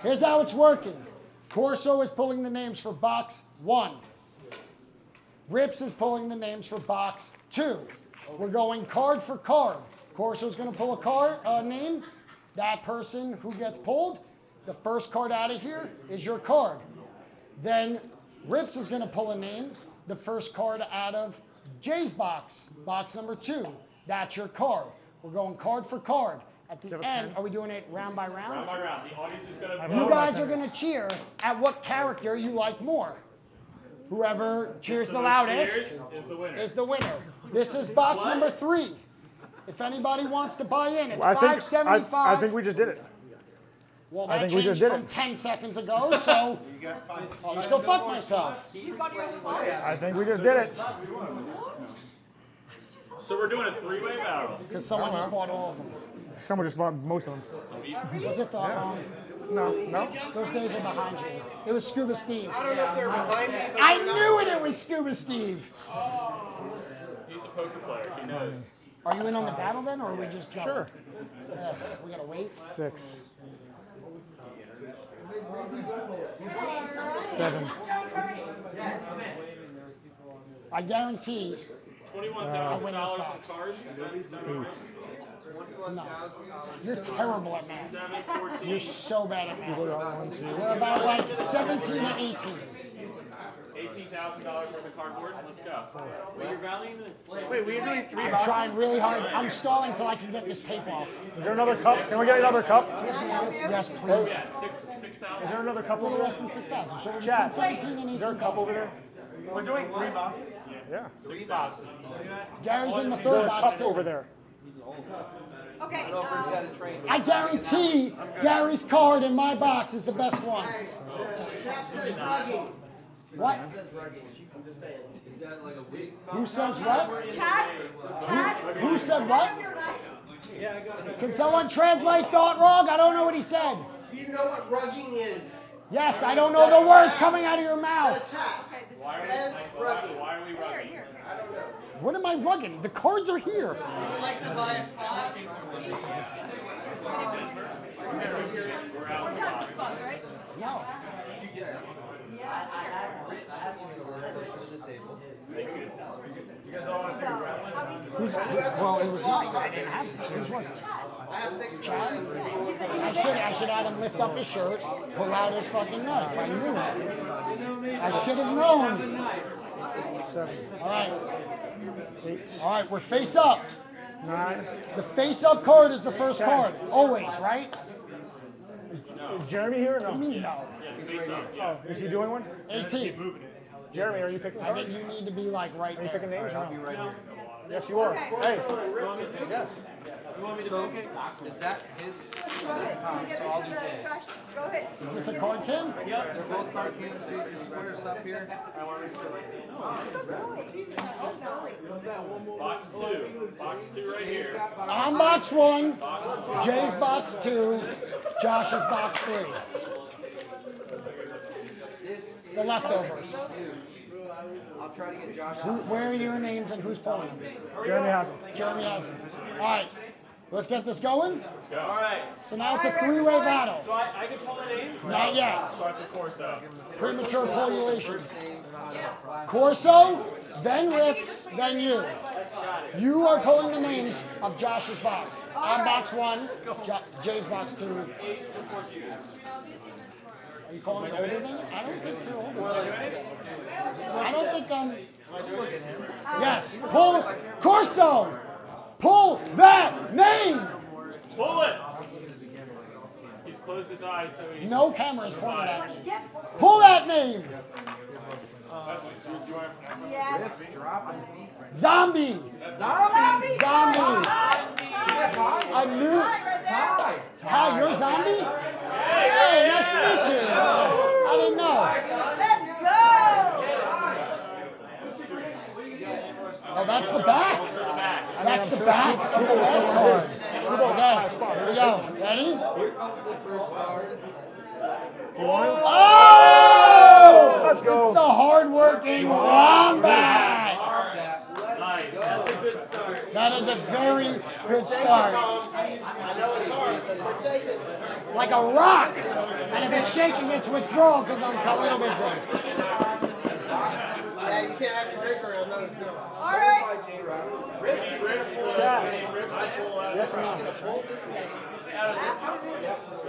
Here's how it's working. Corso is pulling the names for box 1. Rips is pulling the names for box 2. We're going card for card. Corso's going to pull a card name. That person who gets pulled, the first card out of here is your card. Then Rips is going to pull a name. The first card out of Jay's box, box number 2. That's your card. We're going card for card. At the end, are we doing it round by round? Round by round. The audience is going to... You guys are going to cheer at what character you like more. Whoever cheers the loudest is the winner. This is box number 3. If anybody wants to buy in, it's $5.75. I think we just did it. Well, that changed from 10 seconds ago, so I'll just go fuck myself. I think we just did it. So we're doing a 3-way battle. Because someone just bought all of them. Someone just bought most of them. Was it the... No. Those days are behind you. It was Scuba Steve. I don't know if they're behind me, but I knew it was Scuba Steve. He's a poker player. He knows. Are you in on the battle then, or are we just going? Sure. We gotta wait. 6. 7. I guarantee. $21,000 in cards. No. You're terrible at math. 7, 14. You're so bad at math. We're about like 17 to 18. $18,000 worth of cardboard. Let's go. Wait, you're valuing this? wait, we're doing 3 I'm boxes? trying really hard. I'm stalling until I can get this tape off. Is there another cup? Can we get another cup? Yes, please. Yeah, 6,000. Is there another cup A little over less there? than 6,000. So we're Chat. between 17 and 18. Is there a cup over there? We're doing 3 boxes? Yeah. 3 boxes. Gary's in the Is there third a box cup too. over there? Okay. I guarantee Gary's card in my box is the best one. That says rugging. What? That says rugging. I'm just saying. Who says what? Chad? Who said what? Can someone translate thought wrong? I don't know what he said. Do you know what rugging is? Yes, I don't know the words coming out of your The mouth. attack. Says rugging. Why are we running? I don't know. What am I rugging? The cards are here. No. Well, it was nice. I didn't have this. Whose was it? I have 6 Chad? I should have him lift up his shirt, pull out his fucking knife. I knew it. I should have known. All right. All right, we're face up. 9. The face up card is the first card. Always, right? Is Jeremy here or no? I mean, no. Oh, is he doing one? 18. Jeremy, are you picking I cards? think you need to be like right Are you picking there. names or no? Yes, you are. Hey. Yes. Is that his? So I'll do Jay. Go ahead. Is this a card kin? They're both card games. They just square us up here. Box 2. Box 2 right here. I'm box 1. Jay's box 2. Josh's box 3. The leftovers. I'll try to get Josh Where are your names and who's pulling them? Jeremy has him. Jeremy has them. All right. Let's get this going. All right. So now it's a 3-way battle. So I can pull a name? Not yet. Starts with Corso. Premature pullulation. Corso, then Rips, then you. You are pulling the names of Josh's box. I'm box 1, Jay's box 2. Are you calling me older than you? I don't think you're older. I don't think I'm... Yes, pull Corso! Pull that name! Pull it! He's closed his eyes so he... No cameras pointed at me. Pull that name! Yes. Zombie! Zombie. Zombie! A new... Ty, you're Zombie? Hey, nice to meet you. I didn't know. Let's go. Oh, that's the back. That's the back of the last card. Okay, here we go. Ready? Oh! Let's go. It's the hard-working Wombat. Nice. That's a good start. That is a very good start. I know it's hard, but we're taking it. Like a rock. And if shaking, it's withdrawal because I'm a little bit drunk. Yeah, you can't have to rig around those. No. All right.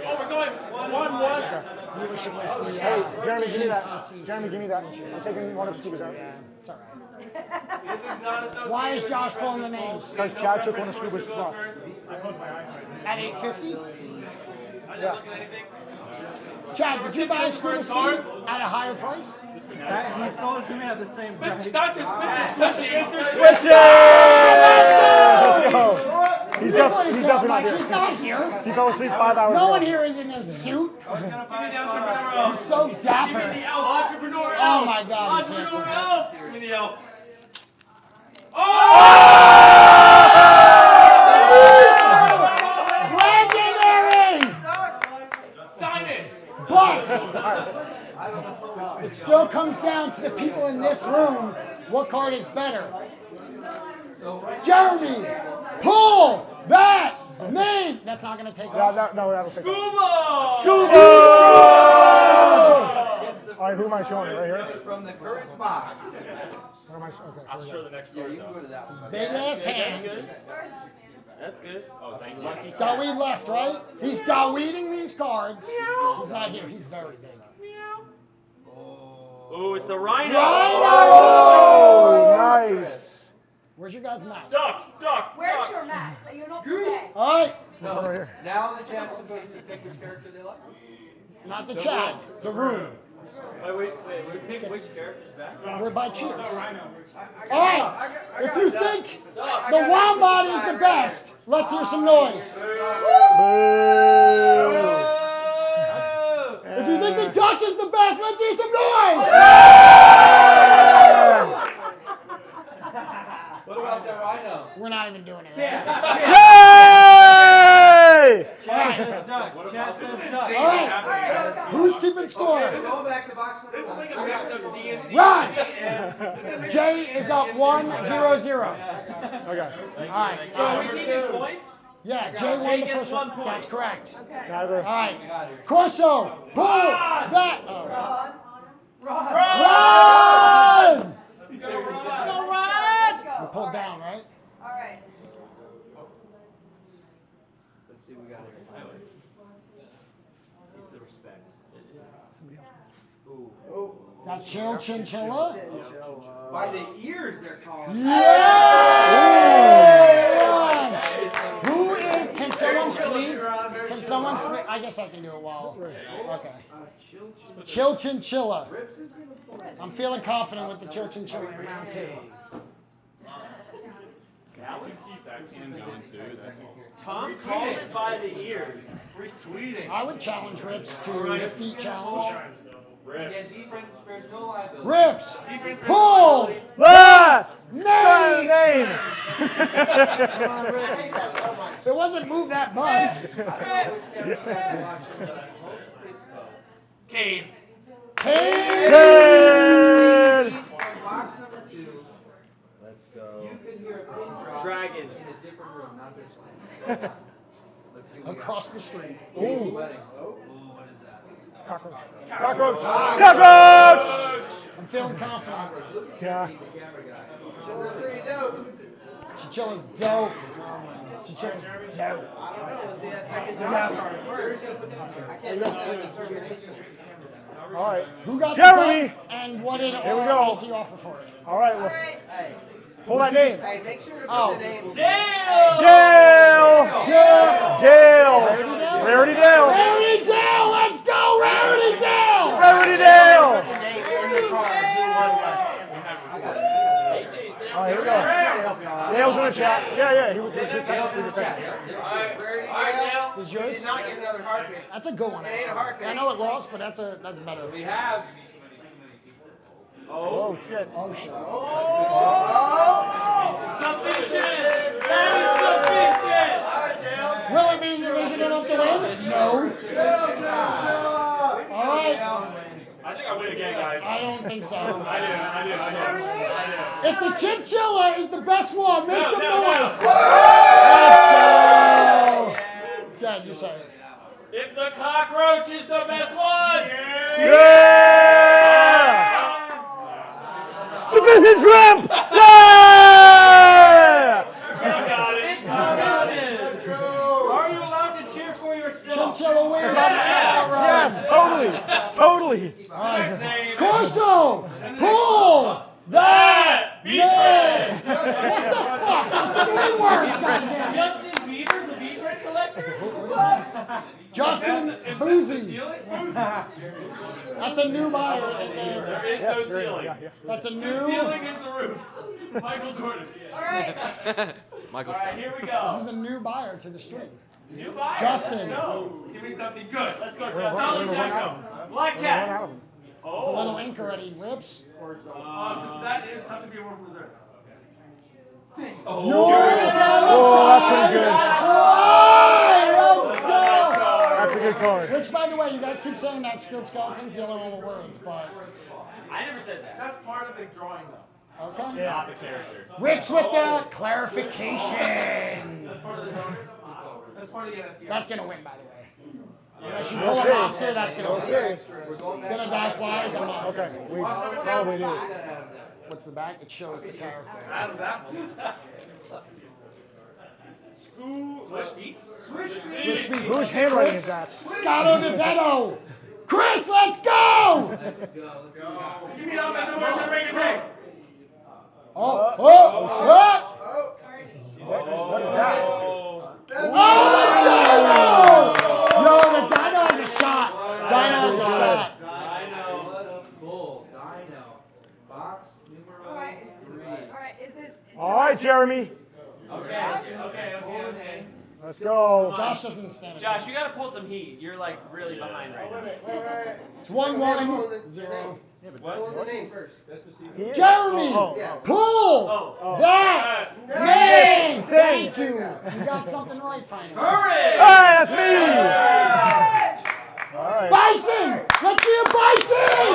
Oh, we're going 1-1. Viewership was the, Hey, Jeremy, give me that. NYCC. Jeremy, give me that. I'm taking one of Scuba's out. Yeah, it's all right. This is not associated. Why is Josh pulling the names? Because Chad took one of Scuba's spots. At 850? Yeah. Chad, did you buy Scuba Steve at a higher price? He sold it to me at the same price. Dr. Squishy. Switch it! Let's go. He's definitely not here. He's not here. He fell asleep 5 hours No ago. one here is in a suit. He's so dapper. Entrepreneur Oh my God, he's handsome. Give me the elf. Legendary! Sign it. But it still comes down to the people in this room. What card is better? Jeremy, pull that name. That's not going to take off. No, that'll take off. Scuba. All right, who am I showing it? Right here? From the courage box. Where am I? Okay. I'll show the next Yeah, card you can go to though. that one. Big ass hands. That's good. Oh, thank you. Lucky Daweed left, right? He's Daweeding these cards. He's not here. He's very big. Oh, it's the rhino. Oh, nice. Where's your guys' match? Duck. Where's your mat? You don't forget. All right, Right here. Now the chat's supposed to pick which character they like. not the Chad, the room. Wait. We pick which character is that? We're by cheers. All right, if you think the Wombat is the best, let's hear some noise. If you think the Duck is the best, let's hear some noise. What about the rhino? We're not even doing it. Yay! Chad says duck. Chad says duck. All right, who's keeping score? Go back to box number one. Like a mix of C and D. Run! Jay is up 1-0-0. Okay. All right. Are we keeping points? Yeah, Jay won the gets first 1 one. point. That's correct. I agree. All right. Corso, pull that. Oh. Run! Let's go, Rod! We're pulled down, right? All right. Let's see what we got here. It's the respect. Is that Chill Chinchilla? By the ears, they're calling. Yeah! Who is? Can someone sleep? Can someone sleep? I guess I can do it while. Okay. Chill Chinchilla. I'm feeling confident with the Chill Chinchilla in round 2. Now we keep that can going too. That's all. Tom called it by the ears. I would challenge Rips to defeat challenge. Again, VeeFriends spares no liability. Rips, pull name. It wasn't move that bus. Cave. Hey! Box number 2. Let's go. You could hear a pin drop Dragon. in a different room, not this one. Let's see what we got. Across the street. Jay's sweating. Oh, what is that? Cockroach. Cockroach! I'm feeling confident. Yeah. The camera guy. Pretty dope. Chinchilla's dope. Chinchilla's dope. I don't know. Let's see that second Josh card first. I can't make that determination. All right. Who got Jeremy! the duck and what did Here we go. LT offer for it? All right. All Well, right. Hey, pull that name. hey, make sure to put Oh. the name. Dale! Dale! Dale! Rarity Dale! Rarity Dale, let's go, Rarity Dale! Rarity Dale! The name in the card. Do one left. All right, here we go. Dale's in the chat. Yeah, he was in the chat. Rarity Dale. Is You yours? did not get another hard pick. That's a good one. It ain't a hard pick. I know it lost, but that's better. We have. Oh, shit. Oh shit. Sufficient! That is sufficient! Will it be easy enough to win? No. All right. I think I win again, guys. I don't think so. I do. If the Chinchilla is the best one, make some no. noise. Let's go. Yeah, you say it. If the cockroach is the best one! this is shrimp! Yeah! Got it. Are you allowed to cheer for yourself? Chinchilla wins. Yes, totally. Corso, pull that man. What the fuck? That's 3 words, goddamn. Justin Bieber's a VeeFriend collector? Justin Boozy. That's a new buyer in there. There is no ceiling. That's a new. Ceiling is the roof. Michael Jordan. All right. Michael All right, here we This go. is a new buyer to the stream. New buyer. Justin. Let's go. Give me something good. Let's go, Justin. Solid Jacob. Black Cat. It's a little ink already. Rips. That is tough to be a world reserve. Oh, that's pretty good. Let's go. That's a good card. Which, by the way, you guys keep saying that Skilled Skeleton's the only one with words, but I never said that. That's part of the drawing, though. okay. Not the character. Rips with the clarification. That's part of the NFT. That's gonna win, by the way. Unless you pull a monster, that's gonna win. Gonna die flies a monster. Okay, we probably do. What's the back? It shows the character. Adam's apple. Swish beats? Switch beats. Whose handwriting is that? Scotto DeVetto. Chris, let's go! Give me the offensive word to the ring and take. Oh, What is that? Oh, the Dino! Yo, the Dino has a shot. Dino has a shot. All right. Is this? All right, Jeremy. Okay. Let's go. Josh doesn't stand a Josh, chance. you gotta pull some heat. You're like really behind right now. Wait. It's 1-1. 0. Pull the name first. Jeremy, pull that name. Thank you. You got something right finally. Hurry! Hey, that's me. All right. Bison! Let's see a bison!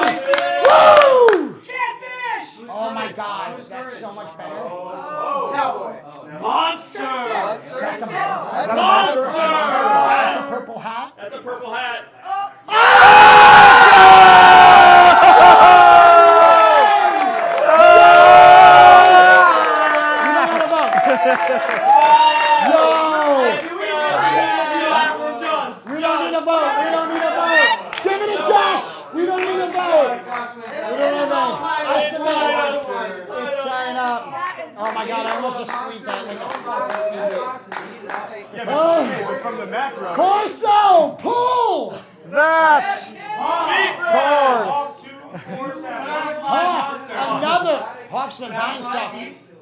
Woo! Catfish! Oh my God, that's so much better. Cowboy. Monster! That's a monster. Monster! That's a purple hat. That's a purple hat. Yo! We don't need a vote. Give it to Josh. We don't need a vote. I submit. It's sign up. Oh my God, I almost just sleep that like a fucking idiot. From the macro. Corso, pull! That's card. Hoff, another. Hoff's been buying stuff.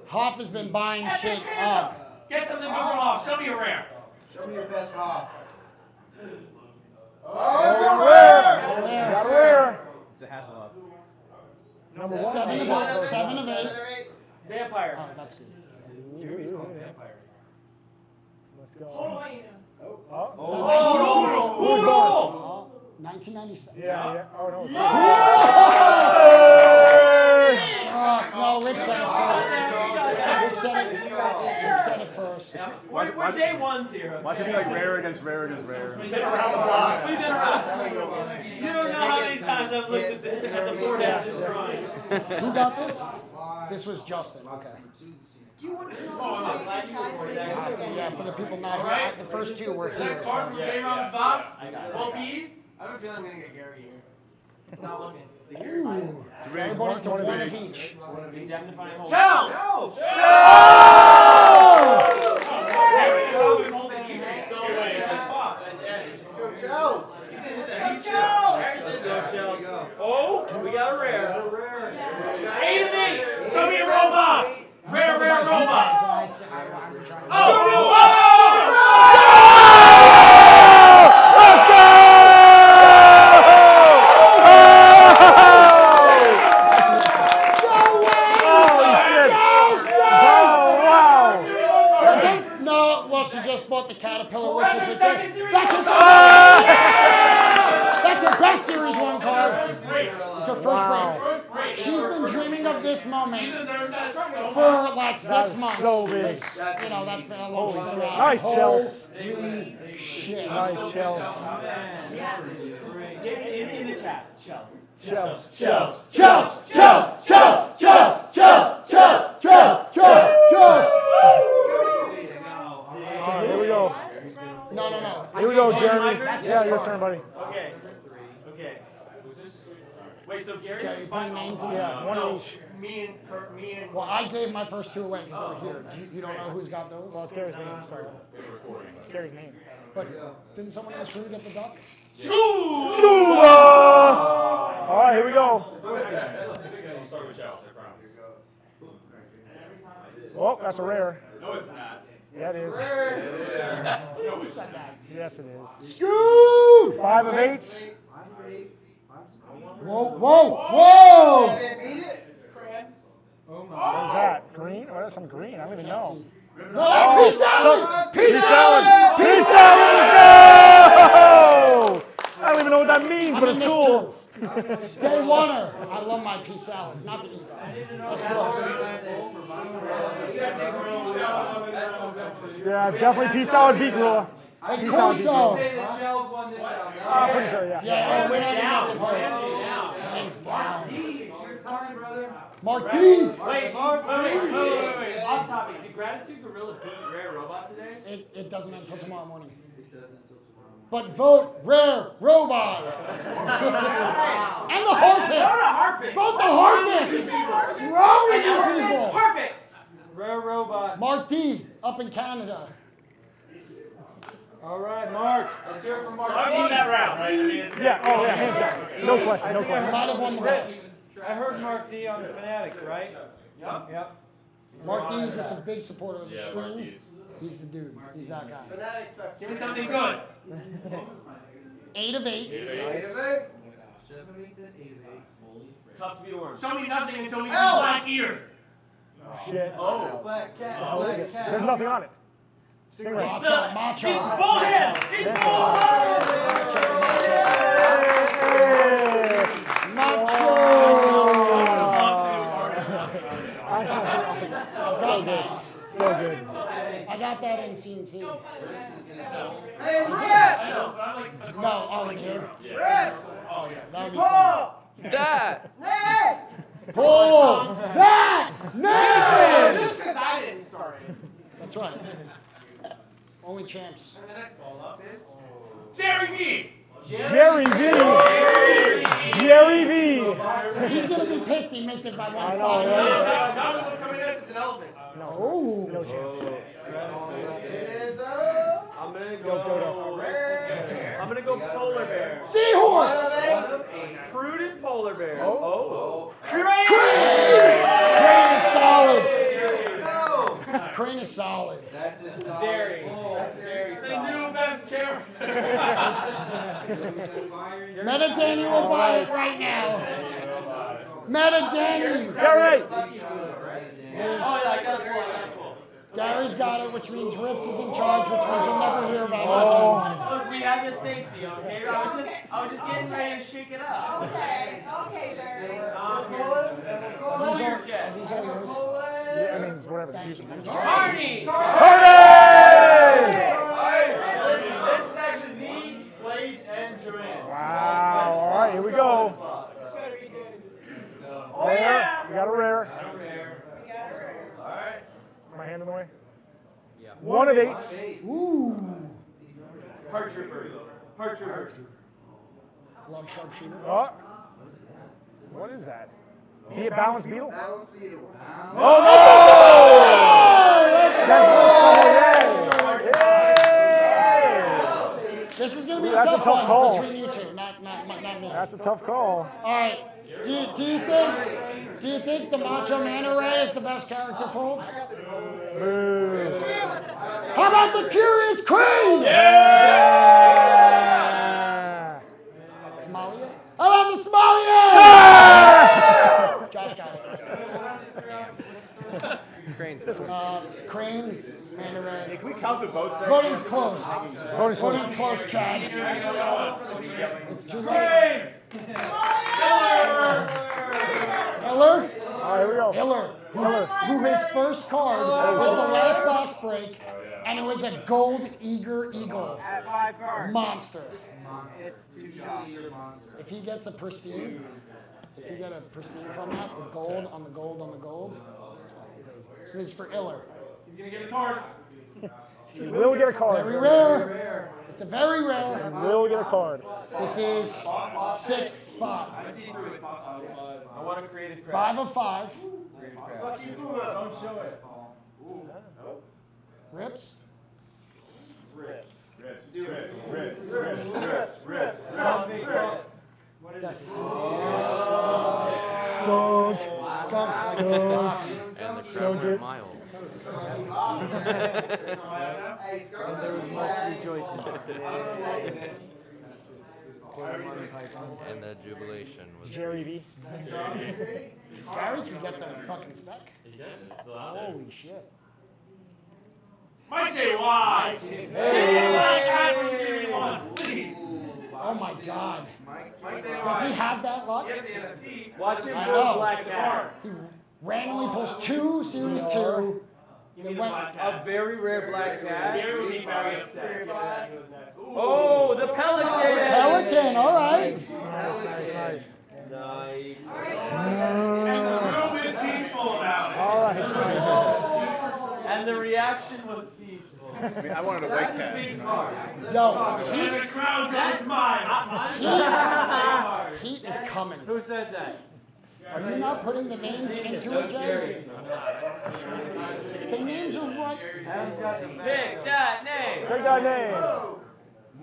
Hoff has been buying shit up. Get something good from off. Show me a rare. Show me your best half. Got a rare. It's a Hasselhoff. Number 1. 7 of 8. 7 of 8. Vampire. Oh, that's good. Let's go. Poodle! 1997. Yeah. Oh, no. No, Rip said it first. Rip said it first. We're day ones here. Why should it be like rare against rare against rare? We've been around the block. You don't know how many times I've looked at this and had the forehead just drawing. Who got this? This was Justin. Okay. Yeah, for the people not here, the first 2 were here. Next card from J-Rom's box will be. I have a feeling I'm gonna get Gary here. Not looking. Everybody took 1 of each. Degnifying hold. Chels! Oh, we got a rare. 8 of 8. Show me a robot. Rare robot. She just bought the Caterpillar, which is a that's her best Series 1 card. It's her first break. She's been dreaming of this moment for like 6 months. So big. You know, that's been a long time. Nice, Chels. Holy shit. Nice, Chels. In the chat, Chels. Chels. Chels. turn, buddy. Okay. Okay. Wait, so Gary Jerry, is putting names in Yeah, one each. Me and. Well, I gave my first two away because they were here. You don't know who's got those? Well, it's Gary's name. Sorry. Gary's name. But didn't someone in this room get the duck? Scuba! All right, here we go. Oh, that's a rare. No, it's not. Yeah, it is. Who said that? Yes, it is. Scoot! 5 of 8s. Whoa, whoa, whoa! They beat it. What is that? Green? Oh, that's some green. I don't even know. No, that's peace salad! Peace salad! Peace salad! Let's go! I don't even know what that means, but it's cool. Day oneer. I love my pea salad. Not to eat that. That's gross. Yeah, definitely peace salad beat Gorilla. Hey, Peace salad beat Corso. Gorilla. Say that Gels won this round. I'm pretty sure, yeah. Yeah, we're not down. even hands down. Your time, brother. Mark D. Wait. Off topic. Did Gratitude Gorilla beat Rare Robot today? It doesn't until tomorrow morning. But vote Rare Robot. And the Harpit. Vote the Harpit. What's wrong with you people? Rare robot. Mark D. Up in Canada. All right, Mark. Let's hear it from Mark. So I won that round, right? I mean, it's Yeah, oh yeah, hands down. No question, no You question. might have won the race. I heard Mark D on the Fanatics, right? Yep. Mark D is just a big supporter of the stream. He's the dude. He's that guy. Fanatic sucks. Give me something good. 8 of 8. Tough to be the worst. Show me nothing until we see Hell. black ears. Shit. Oh. Black cat. Oh, what is it? There's nothing on it. Stingray. Macho, macho. He's bullhead! He's bullhead! Macho. So good. So good. I got that in CNC. Hey, Rips! No, oh, in here. Rips! That would be fun. That. Nick! Pull that nail! Just because I didn't start it. That's right. Only champs. And the next ball up is Jerry V! Jerry V. Jerry V. He's gonna be pissed he missed it by one I know, slot. right? now what's coming next is an elephant. Oh, No chance. It is I'm gonna Go. go polar bear. seahorse! Prudent polar bear. Oh. Crane! Crane is solid. Crane is solid. That's a solid. Very. That's very The new best character. Meta Danny will buy it right now. Meta Danny. Gary. Gary's got it, which means Rips is in charge, which means you'll never hear about Look, we have the safety, okay? I was just getting ready to shake it up. Okay, Barry. it. These are yours. Yeah, I mean, it's whatever. It's useful. Carney! This is actually me, Blaze, and Duran. Wow. All right, here we go. Rare. We got a rare. Alright. My hand in the way. Yeah. 1 of 8. Ooh. Heart trooper. Love sharpshooter. Oh. What is that? Be it balanced beetle? Balance beetle. Oh no! This is going to be a That's a tough tough one call. between you two, not me. That's a tough call. All right. Do you think the Macho Man Array is the best character pulled? Boo. How about the Curious Queen? Yeah. Somalia? How about the Somalia? Josh got it. Crane, Man Array. Can we count the votes? Voting's close. Voting's close, Chad. It's too late. Hiller? All right, here we go. Hiller, who his first card was the last box break, and it was a gold eager eagle At 5 cards. monster. It's 2 jobs. If he gets a pristine, if you get a pristine from that, the gold on the gold on the gold. So this is for Iller. He's gonna get a card. He will get a card. Very rare. It's a very rare. He will get a card. This is 6th spot. I want to create a 5 of 5. Don't show it. Rips. That's skunk like this box. And the crowd went mild. There was much rejoicing. And the jubilation was. Jerry V. Gary could get the fucking spec. Holy shit. Mike J.Y. Black Cat from Series 1, please. Oh my god. Does he have that luck? Watch him I pull know. Black Cat. He randomly pulls 2 Series 2. Then went A very rare Black Cat. Gary would be very upset. Oh, the Pelican. Pelican, alright. Nice. And the room is peaceful about it. All right. And the reaction was peaceful. I wanted a white cat. Yo, And the crowd got smile. Heat is coming. Who said that? Are you not putting the names into it, Jerry? The names are right. Adam's got the Pick that name. Take that name.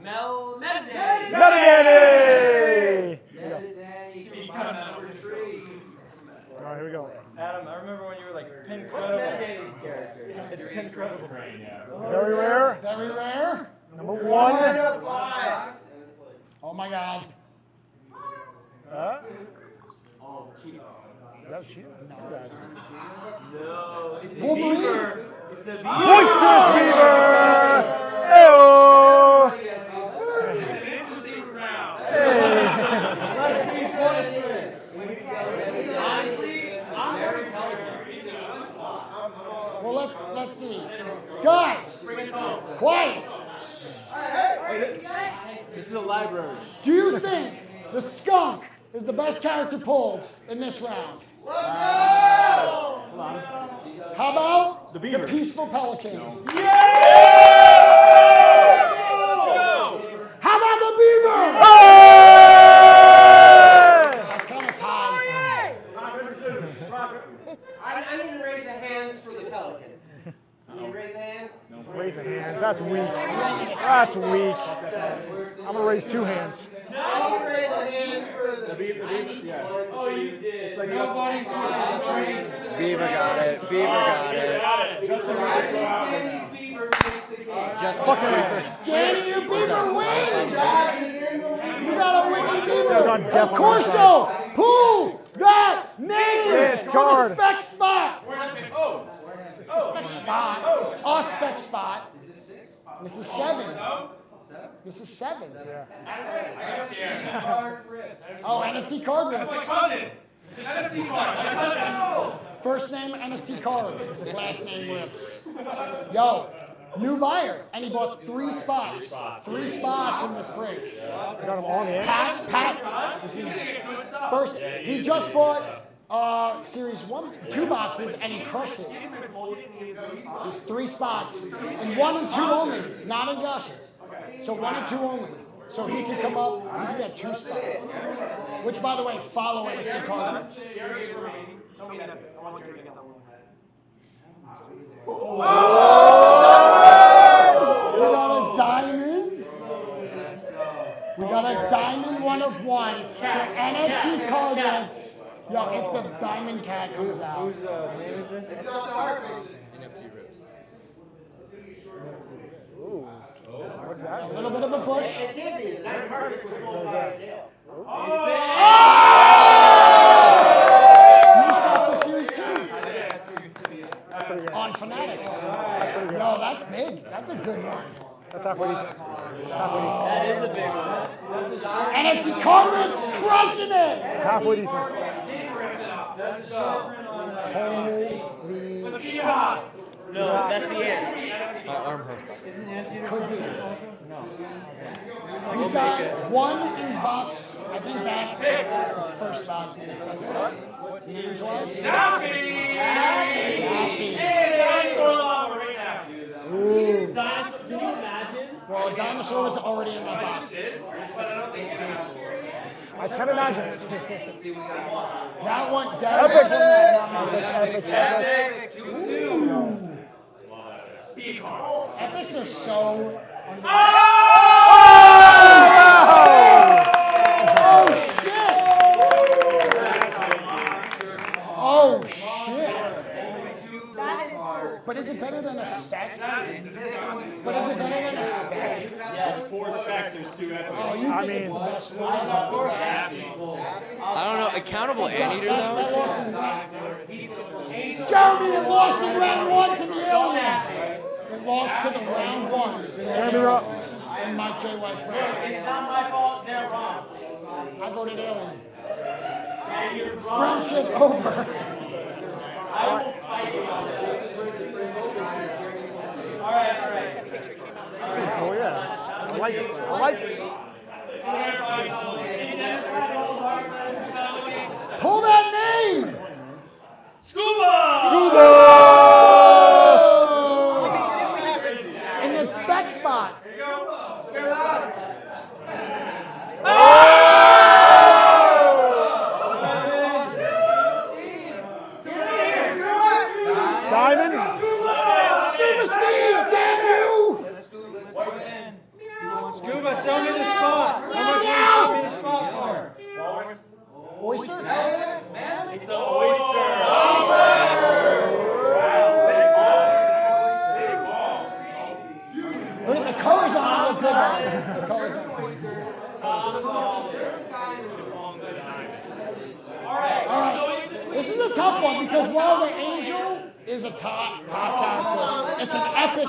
Mel Mendez. Danny! All right, here we go. Adam, I remember when you were like What's Pincredible. Mendez's character? It's Pincredible. Very rare. Very rare. Number 1. Oh my god. Huh? Is that cheap? No, it's the Wolverine? Beaver. It's the Beaver. Boisterous Beaver! Ew! Interesting round. Let's be boisterous. Honestly, I'm very Pelican. Well, let's see. Guys, quiet. This is a library. Do you think the skunk is the best character pulled in this round? How about the beaver. peaceful pelican? Go! How about the beaver? Hey! That's kind of tied. I need to raise the hands for the pelican. Can you raise the hands? Raise a hand. That's weak. That's weak. I'm going to raise 2 hands. I need to raise the hands for the Beaver, yeah. Oh, you did. It's like Nobody's Beaver got it. Beaver got it. Danny's Beaver takes the game. Justice Beaver. Danny, your beaver wins. You got a winning They're beaver. on Of death course so. Pull that name for the card. spec spot. It's the spec spot. It's a spec spot. This is 7. This is 7. Oh, NFT card rips. cousin. NFT card. My cousin. First name NFT card. Last name rips. Yo, new buyer, and he bought 3 spots. 3 spots in this break. I got them all in the end. Pat. This is first. He just bought Series 2 boxes, and he crushed it. There's 3 spots, and 1 and 2 only, not in Josh's. So 1 and 2 only. So he can come up. He can get 2 spots. Which, by the way, follow NFT card rips. We got a diamond. We got a diamond 1 of 1 for NFT card rips. Yo, if the diamond cat comes out. Whose name is this? It's not the art piece. NFT rips. What's that? A little bit of a bush. It can't be. The night card was pulled by a nail. You stopped the Series 2 on Fanatics. Yo, that's big. That's a good one. That's halfway decent. That's halfway decent. That is a big one. NFT card rips crushing it. Halfway decent. No, that's the end. My arm hurts. Isn't Anteater Could be. also? No. He's got 1 in box. I think that's its first box. Names wise. Daffy! Daffy. Hey, dinosaur lava right now. Ooh. Well, a dinosaur was already in my box. I can't imagine it. That one, Epic. Epic. Epics are so. Oh shit! Oh shit! But is it better than a spec? But is it better than a spec? There's 4 specs, there's 2 epics. Oh, you think it's the best one? I don't know. Accountable anteater That though. lost in round. Jeremy, it lost in round 1 to the alien. It lost to the round 1. Jeremy Rock. And Mike J. West. It's not my fault, they're wrong. I voted alien. And you're wrong. Friendship over. I will fight you on this. Alright. Oh yeah. I like it. I like it. Pull that name! Scuba! In the spec spot. Diamond. Scuba Steve, damn you! Scuba, show me the spot. How much will you show me the spot for? Oyster? It's an oyster. Look at the colors on it, look good. The colors on it. Alright, this is a tough one because while the angel is a top character, it's an epic.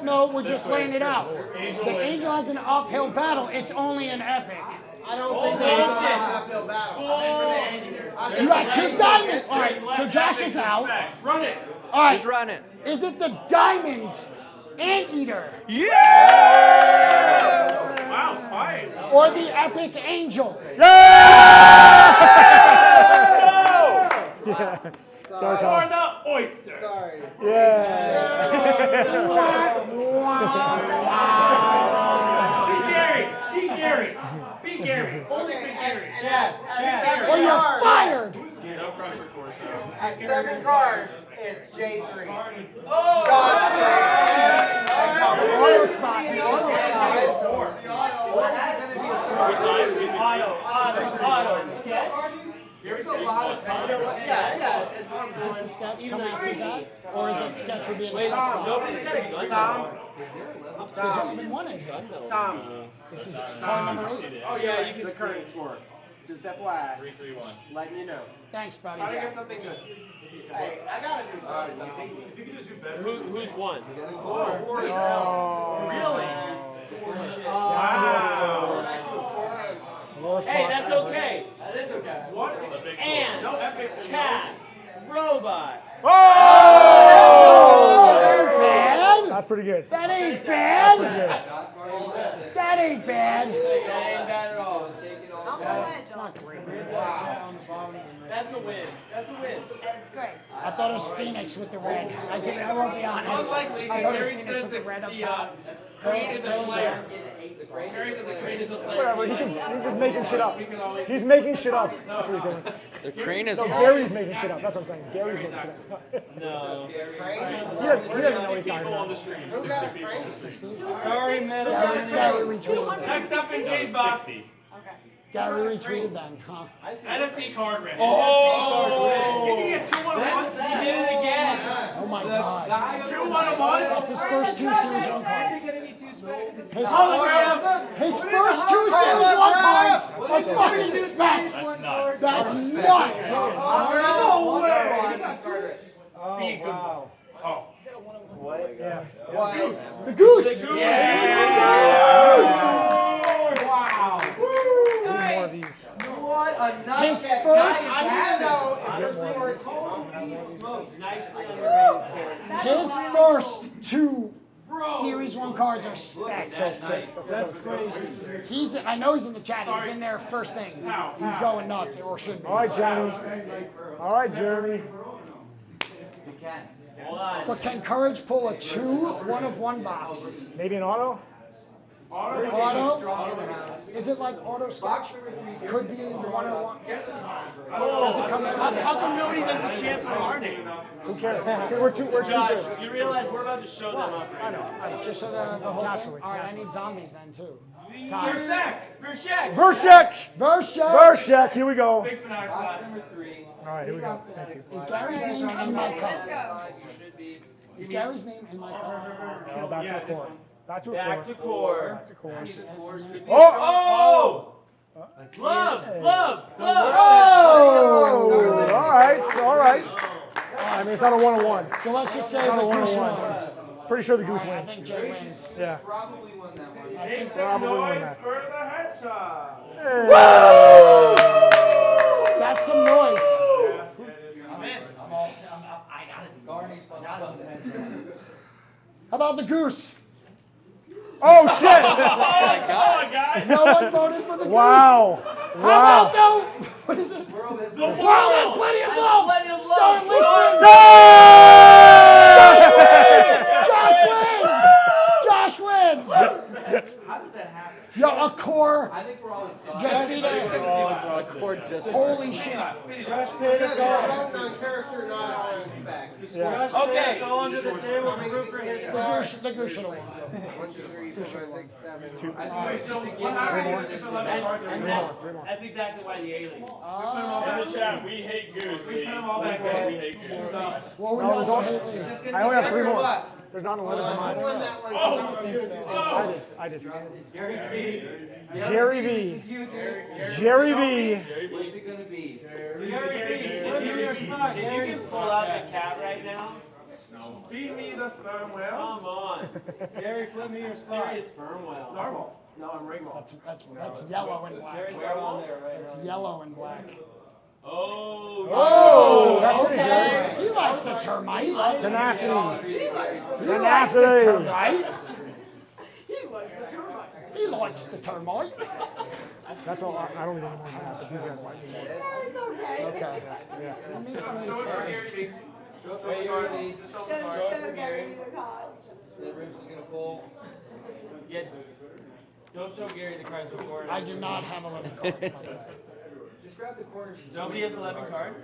No, we're just laying it out. The angel has an uphill battle, it's only an epic. I don't think they have an uphill battle. You got 2 diamonds! Alright, so Josh is out. Run it. Alright, Just run it. is it the diamond anteater Yeah! Wow, fine. or the epic angel? Sorry, Or Tom. the oyster. Sorry. Yeah. Be Gary. Be Gary. Only be Gary. Or you're fired! No pressure course. At 7 cards, it's J3. Auto spot. Auto. Sketch. There's a lot of yeah. Is this the sketch coming after that? Or is it sketch would be in the spec spot? Nobody's got a gun. There's only been one in here. Tom, This is card number 8. Oh yeah, you can the current score. Just FYI, 3-3-1. letting you know. Thanks, buddy. Something good. Hey, I gotta do something. Who's won? Hey, that's okay. That is okay. And cat, robot. Bad? That's pretty good. That ain't bad. That ain't bad. That ain't bad at all. It's not great. That's a win. That's a win. That's great. I thought it was Phoenix with the red. I won't be honest. Most likely, I because thought it was Gary Phoenix says with the that red up the top. Crane is a player. Gary said the Crane is a player. Whatever. He's just making shit up. He's making shit up. That's what he's doing. The crane is No, Gary's making shit up. That's what I'm saying. Gary's making shit up. No. He doesn't know what he's talking People on about. the stream. Sorry, Metal. Gary retweeted. Next up in Jay's box, Gary retweeted then, huh? NFT card rip. Oh! You can get 2 1-1s. He did it again. Oh my god. 2 1-1s. That's his first 2 Series 1 cards. His first 2 Series 1 cards are fucking specs. That's nuts. No way. Oh, wow. What? Yeah. What? The goose. Wow. More of these. What a nut. His first, I need to know if his first 2 Series 1 cards are specs. That's crazy. I know he's in the chat. He's in there first thing. He's going nuts, or should be. All right, Jeremy. All right, Jeremy. Hold on. But can Courage pull a 2, 1 of 1 box? Maybe an auto? Auto? Is it like auto sketch? Could be the 101. Does it come out? How come nobody does the chant for our names? Who cares? We're too Josh, good. you realize we're about to show them up right now. Just so the whole Naturally. thing? All right, I need zombies then too. Vershek. Vershek! Vershek! Vershek, here we go. Big Fanatics left. All right, here we go. Thank you. Is Gary's name in my Let's cup? go. Is Gary's name in my cup? Now back to the core. Back to the Back to core. Back to core. Oh! Love! Oh! All right, all right. I mean, it's not a 1-on-1. So let's just say the Not a goose 1-on-1. won. Pretty sure the goose I wins. think Jay wins. Yeah. Probably won that one. Make some Probably won noise that. for the headshot. That's some noise. How about the goose? Oh, shit! No one voted for the goose. Wow. How Wow. about no? What is it? The world has plenty of love. Plenty of love. Start listening. No! Josh wins. How does that happen? Yo, a core. I think we're all exhausted. Just beat it. Holy shit. Josh paid us all. On character, not on back. Josh Okay. paid us all under the table to root for his card. The goose should have won. 1, 2, 3, 4, 5, 6, 7. Wait, so what happens if 11 cards are in? That's exactly why the alien. In the chat, we hate Goose. We put them all back in. We hate Goose. Well, we also hate Lee. I only have 3 more. There's not a limit to I mine. won that one. I did. Jerry V. Jerry V. Jerry V. What's it gonna be? Flip your spot, If you Gary. can pull out the cat right now, Feed me the sperm whale. come on. Gary, flip me your spot. Serious sperm whale. Normal. No, I'm regular. That's yellow and black. Werewolf. It's yellow and black. Oh. Oh, okay. He likes the termite. Tenacity. He likes the Tenacity. termite. He likes the termite. That's all. I don't need any more than that, but these guys like me. It's okay. Okay. Yeah. Let me find Show it for first. Gary. Show it for Charlie. Show Gary the card. Then Rips is gonna pull. Yes. Don't show Gary the cards before. I do not have 11 cards. Just grab the corners. Nobody has 11 cards?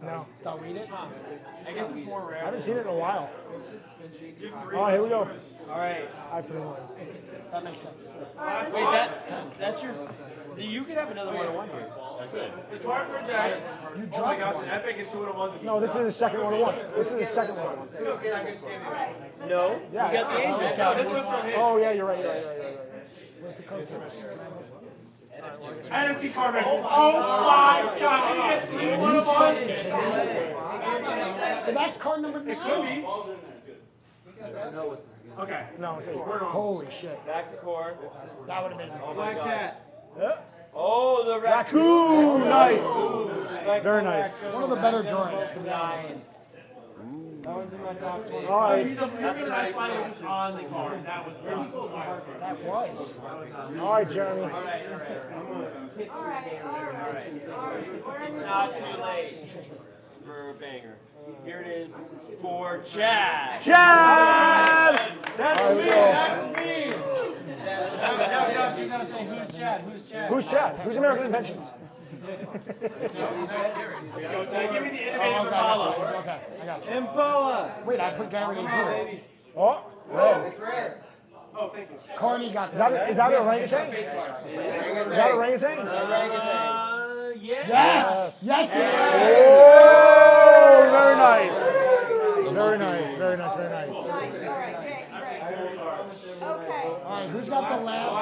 No. Don't read it. Huh. I guess it's more I rare. haven't seen it in a while. Oh, here we go. Alright. I have 3 more. That makes sense. Wait, that's your. You could have another 1-on-1 here. It's hard for Jack. You Oh my dropped gosh, one. an epic and 2 of the ones. No, this is the second 1-on-1. This is the second 1-on-1. No. Yeah. You got the angel. This one's from him. Oh, yeah, you're right. Where's the code? NFC card back. Oh my god, can you get 3 1 of ones? That's card number 9. Okay. No, it's 8. Holy shit. Back to core. That would have been. Black cat. Oh, the Raccoon! Nice. Very nice. One of the better drawings, to be honest. That one's in my top 20. All right. You're gonna have fun was just on the card. That was That was. All right, Jeremy. It's not too late for a banger. Here it is for Chad. Chad! That's me. That's me. Now, Josh, you gotta say who's Chad? Who's Chad? Who's Chad? Who's American Inventions? Let's go, Chad. Give me the Oh, innovative okay, Apollo. okay, I got you. Impala. Wait, I put Gary in here. Oh, red. Oh, thank you. Carney got Is that an orangutan? Is that an orangutan? Yeah. Yes! Yes, it is! Oh, very nice. Very nice, very nice, very nice. All right, great. Okay. All right, who's got the last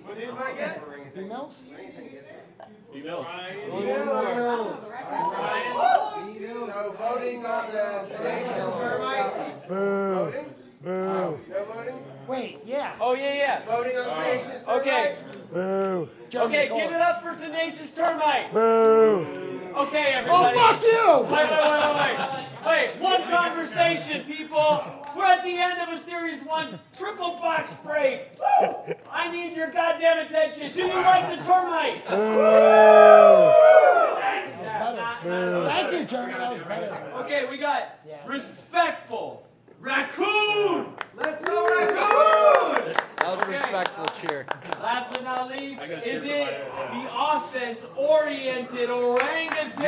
What did I get? females? Females. So voting on the tenacious termite. Boo. Voting? Boo. No voting? Wait, yeah. Oh, yeah. Voting on tenacious termite. Okay. Boo. Okay, give it up for Tenacious Termite. Boo. Okay, Oh, everybody. fuck you! Wait, one conversation, people. We're at the end of a Series 1 triple box break. I need your goddamn attention. Do you like the termite? That was better. Thank you, Jeremy. That was better. Okay, Okay, we got respectful raccoon. Let's go, Raccoon! That was a respectful cheer. Last but not least, is it the offense-oriented orangutan?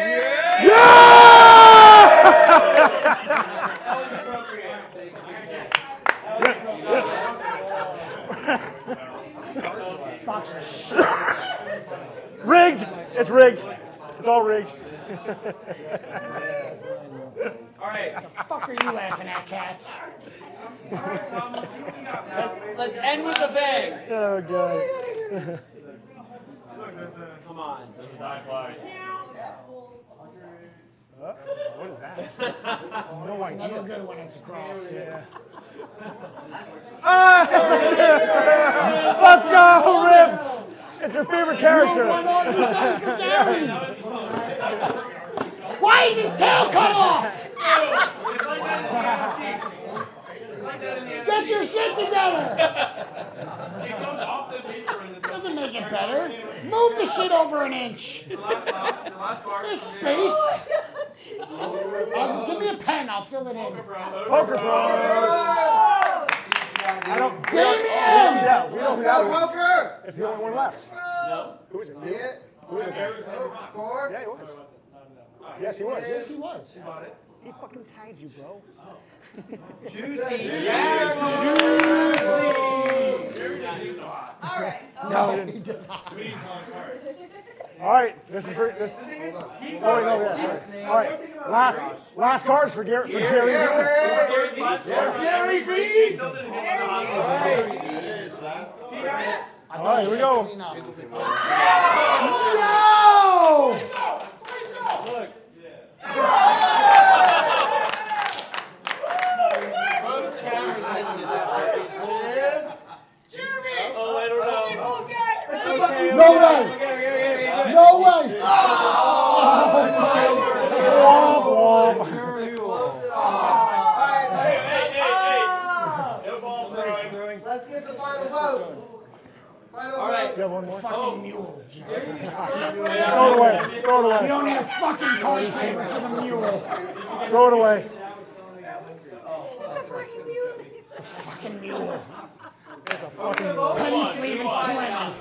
That was appropriate. This box is Rigged. It's rigged. It's all rigged. All right, the fuck are you laughing at, cats? let's end with a bang. Oh god. Come on. There's a high flag. What is that? No Never idea. good when it's across. Let's go, Rips! It's your favorite character. Why is his tail cut off? Get your shit together! It goes off the paper in the Doesn't make it better. Move the shit over an inch. last bar. There's space. Give me a pen, I'll fill it in. Poker Pro. I don't. Damien! Yeah, we don't Let's have go, it. Poker! It's the only one left. No. Who is it? See it? Who is it? Core? Yeah, he was. Yes, he was. Yes, he was. He fucking tagged you, bro. All right. No, he did not. All right, this is for this. Oh wait, no, yeah, sorry. All right, last cards for Jerry. Jerry V! All right, here we go. Clean up. Oh, I don't know. No way! No way! Let's get the final vote. All right. You have one more. Fucking mule. Throw it away. Throw it You away. don't need a fucking card saver for the mule. Throw it away. Fucking mule. Fucking. Penny sleeve is plenty.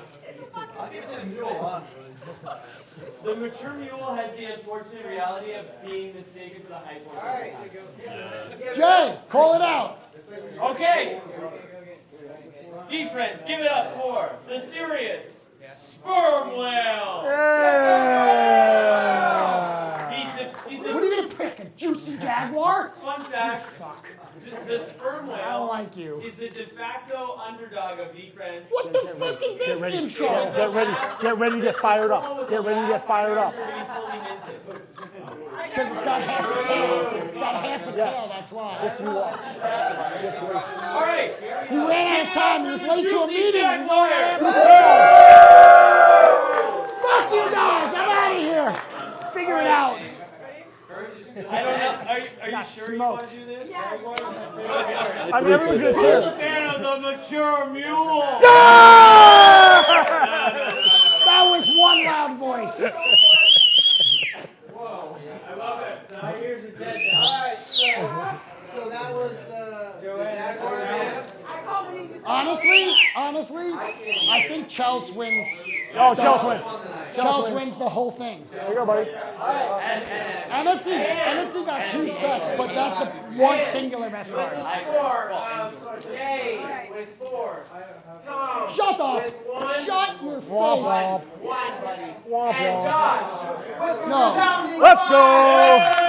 The mature mule has the unfortunate reality of being mistaken for the high horse. Jay, call it out. Okay. VeeFriends, give it up for the serious sperm whale. What are you gonna pick? A juicy jaguar? Fun fact, the sperm I don't whale like you. is the de facto underdog of VeeFriends. What the fuck is this intro? Get ready. Get ready to get fired up. Get ready to get fired up. Because it's got half a tail. It's got half a tail, that's why. Just you watch. All right. He ran out of time. He was late to a Juicy meeting. He's jaguar. only half a tail. Fuck you guys. I'm out of here. Figure it out. I don't know. Are you sure you want to do this? I mean, everyone's gonna Who's cheer. a fan of the mature mule? That was one loud voice. I love it. So my ears are dead now. So that was the Jaguar. Honestly, I think Chelsea wins. Oh, Chelsea wins. Chelsea wins the whole thing. There you go, buddy. NFC got 2 specs, but that's the one singular best With card. the score of Jay with 4. Tom Shut up! with 1. Shut your Womp face! womp. One, buddy. Womp And womp. Josh with No. resounding Let's 5. go.